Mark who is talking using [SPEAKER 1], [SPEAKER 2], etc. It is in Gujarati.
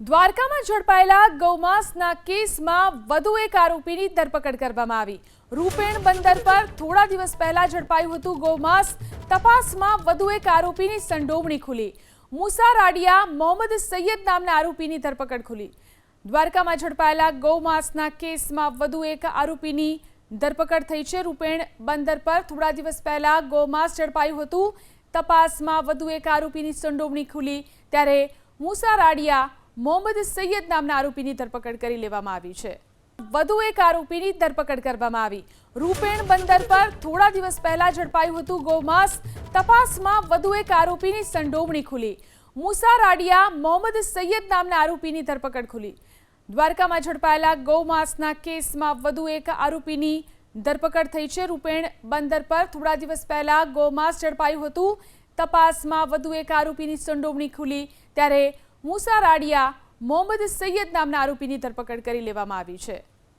[SPEAKER 1] દ્વારકામાં ઝડપાયેલા ગૌમાંસના કેસમાં વધુ એક આરોપીની ધરપકડ કરવામાં આવી। રૂપેણ બંદર પર થોડા દિવસ પહેલા ઝડપાયું હતું ગૌમાંસ। તપાસમાં વધુ એક આરોપીની સંડોવણી ખુલી। મૂસા રાડિયા મોહમ્મદ સૈયદ નામના આરોપીની ધરપકડ ખુલી। દ્વારકામાં ઝડપાયેલા ગૌમાંસના કેસમાં વધુ એક આરોપીની ધરપકડ થઈ છે। રૂપેણ બંદર પર થોડા દિવસ પહેલા ગૌમાંસ ઝડપાયું હતું। તપાસમાં વધુ એક આરોપીની સંડોવણી ખુલી ત્યારે મૂસા રાડિયા મોહમ્મદ સૈયદ નામના આરોપીની ધરપકડ કરી લેવામાં આવી છે। વધુ એક આરોપીની ધરપકડ કરવામાં આવી। રૂપેણ બંદર પર થોડા દિવસ પહેલા ઝડપાયું હતું ગૌમાંસ। તપાસમાં વધુ એક આરોપીની સંડોવણી ખુલી। મૂસા રાડિયા મોહમ્મદ સૈયદ નામના આરોપીની ધરપકડ ખુલી। દ્વારકામાં ઝડપાયેલા ગૌમાંસના કેસમાં વધુ એક આરોપીની ધરપકડ થઈ છે। રૂપેણ બંદર પર થોડા દિવસ પહેલા ગૌમાંસ ઝડપાયું હતું। તપાસમાં વધુ એક આરોપીની સંડોવણી ખુલી ત્યારે મૂસા રાડિયા મોહમ્મદ સૈયદ નામના આરોપીની ધરપકડ કરી લેવામાં આવી છે।